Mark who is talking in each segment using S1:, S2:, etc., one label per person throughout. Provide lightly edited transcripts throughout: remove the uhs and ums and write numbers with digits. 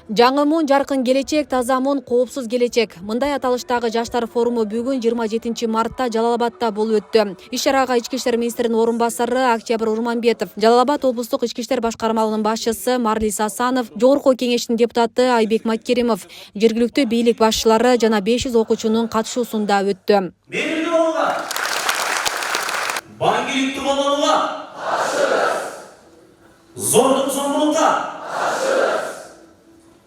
S1: Жаңы муун жаркын келечек, таза муун коопсуз келечек. Мындай аталыштагы жаштар форуму бүгүн 27 мартта Жалал-Абадта болуп өттү. Иш-чарага Ички иштер министринин орун басары Октябрь Урманбетов, Жалал-Абад облустук ички иштер башкармалыгынын башчысы Марлис Асанов, Жогорку кеңештин депутаты Айбек Маккеримов, жергиликтүү бийлик башчылары жана 500 окуучунун катышуусунда өттү.
S2: Мээрилүү болууга, баңгиликтүү болууга каршыбыз. Зордук-зомбулукка каршыбыз.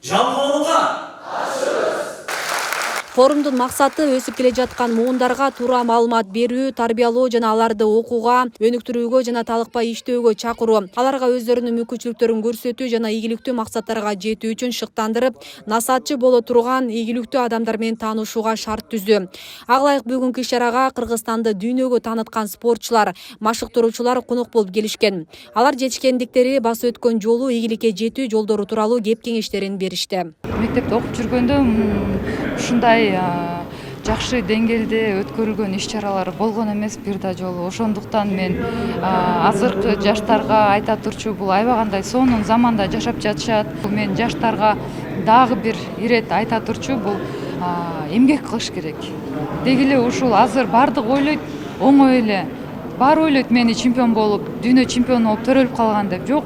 S2: Жалгоолукка каршыбыз.
S1: Форумдун максаты өсүп келе жаткан муундарга туура маалымат берүү, тарбиялоо жана аларды окууга, өнүктүрүүгө жана талыкпай иштөөгө чакыруу, аларга өздөрүнүн мүмкүнчүлүктөрүн көрсөтүү жана ийгиликтүү максаттарга жетүү үчүн шыктандырып, насаатчы боло турган ийгиликтүү адамдар менен таанышууга шарт түздү. Ага ылайык бүгүнкү иш-чарага Кыргызстанды дүйнөгө тааныткан спортчулар, машыктыруучулар конок болуп келишкен. Алар жетишкендиктери, басып өткөн жолу, ийгиликке жетүү жолдору тууралуу кеп кеңештерин беришти.
S3: Мектепте окуп жүргөндө ушундай жакшы деңгээлде өткөрүлгөн иш-чаралар болгон эмес бир да жолу. Ошондуктан мен азыркы жаштарга айта турчу, бул аябагандай сонун заманда жашап жатышат. Мен жаштарга дагы бир ирет айта турчу, бул эмгек кылыш керек. Деги эле ушул азыр бардык ойлойт, оңой эле. Баары ойлойт мени чемпион болуп, дүйнө чемпиону болуп төрөлүп калган деп. Жок,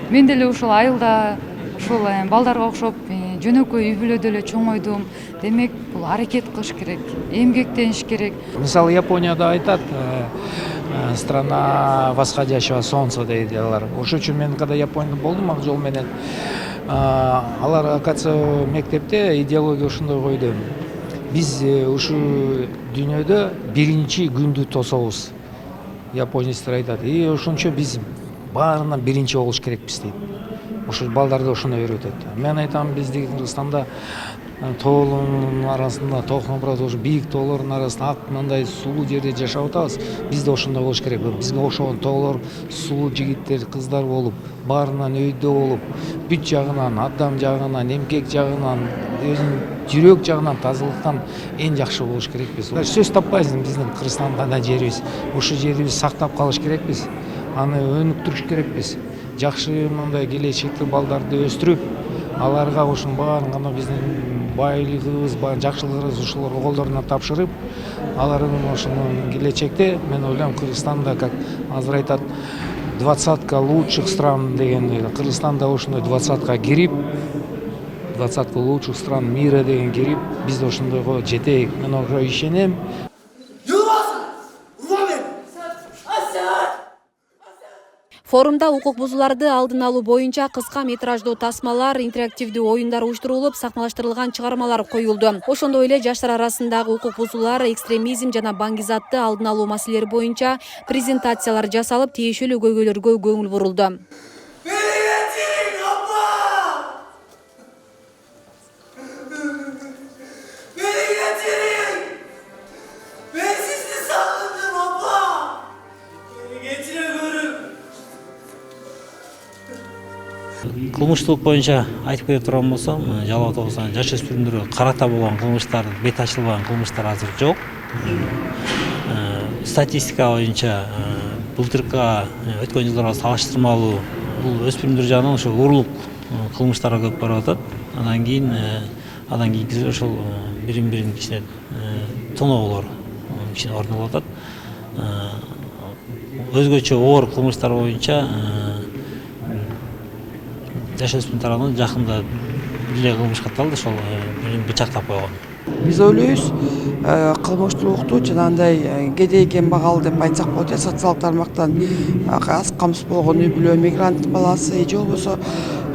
S3: мен деле ушул айылда, ушул балдарга окшоп жөнөкөй үй бүлөдө эле чоңойдум. Демек, бул аракет кылыш керек, эмгектениш керек.
S4: Мисалы Японияда айтат, страна восходящего солнца дейт алар. Ошол үчүн мен когда Японияда болдум, ак жол менен алар акация мектепте идеология ушундай койду. Биз ушу дүйнөдө биринчи күндү тособуз. Японецтер айтат. И ошончо биз баарынан биринчи болуш керекпиз дейт. Ошол балдарды ошондой үйрөтөт. Мен айтам, биздин Кыргызстанда тоолордун арасында, ошо бийик тоолордун арасында ак мындай сулуу жерде жашап атабыз. Биз да ошондой болуш керек. Бизге окшогон тоолор, сулуу жигиттер, кыздар болуп, баарынан өйдө болуп, бүт жагынан, адам жагынан, эмгек жагынан, өзүнүн жүрөк жагынан, тазалыктан эң жакшы болуш керекпиз. Сөз таппайбыз биздин Кыргызстанда жерибиз. Ошол жерибизди сактап калыш керекпиз. Аны өнүктүрүш керекпиз. Жакшы мындай келечектүү балдарды өстүрүп, аларга ушунун баарын биздин байлыгыбыз, жакшылыгыбыз ушуларга колдоруна тапшырып, алардын ошонун келечекте, мен ойлойм, Кыргызстанда, как азыр айтат, 20 лучших стран деген, Кыргызстанда ошондой 20 кирип, 20 лучших стран мира деген кирип, биз да ошондойго жетейик. Мен ошого ишенем.
S1: Форумда укук бузууларды алдын алуу боюнча кыска метраждуу тасмалар, интерактивдүү оюндар уюштурулуп, сахналаштырылган чыгармалар коюлду. Ошондой эле жаштар арасындагы укук бузуулар, экстремизм жана баңгизатты алдын алуу маселелери боюнча презентациялар жасалып, тиешелүү көйгөйлөргө көңүл бурулду.
S5: Кылмыштуулук боюнча айтып кете турган болсом, Жалал-Абад облусунда жаш өспүрүмдөргө карата болгон кылмыштар, бет ачылбаган кылмыштар азыр жок. Статистика боюнча былтыркыга өткөн жылдарга салыштырмалуу бул өспүрүмдөр жагынан ошо урлук кылмыштар көп барып атат. Андан кийинки ошол бирин кичине тоноолор кичине орун алып атат. Өзгөчө оор кылмыштар боюнча жаш өспүрүм тарабынан жакында эле кылмыш катталды, ошол бирин бычактап койгон.
S6: Биз ойлойбуз, кылмыштуулукту жанагындай кедей кембагал деп айтсак болот, социалдык тармактан аз камсыз болгон үй бүлө, мигрант баласы же болбосо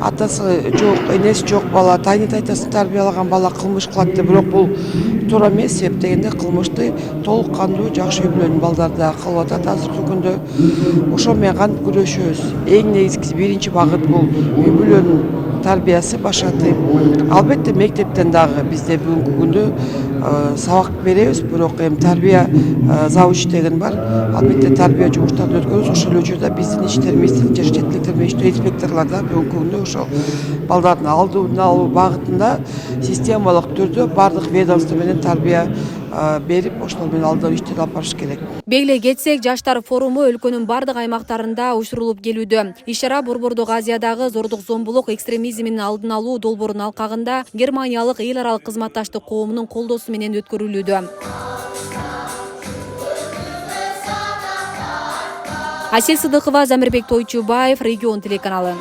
S6: атасы жок, энеси жок бала, тайны тайтасын тарбиялаган бала кылмыш кылат деп, бирок бул туура эмес. Себеп дегенде кылмышты толук кандуу жакшы үй бүлөнүн балдары да кылып атат азыркы күндө. Ошо менен кантип күрөшөбүз? Эң негизгиси биринчи багыт бул үй бүлөнүн тарбиясы, башаты. Албетте мектептен дагы бизде бүгүнкү күндө сабак беребиз, бирок тарбия завуч деген бар. Албетте тарбия жумуштарын өткөрөбүз. Ошол эле учурда биздин иштер министрлиги жер чет элдер менен иштөө инспекторлор да бүгүнкү күндө ошол балдардын алдын алуу багытында системалык түрдө бардык ведомство менен тарбия берип ошол менен алдын иштер алып барыш керек.
S1: Белгилей кетсек, жаштар форуму өлкөнүн бардык аймактарында уюштурулуп келүүдө. Иш-чара Борбордук Азиядагы зордук зомбулук экстремизминин алдын алуу долбоорунун алкагында Германиялык эл аралык кызматташтык коомунун колдоосу менен өткөрүлүүдө. Асель Сыдыкова, Замирбек Тойчубаев, Регион телеканалы.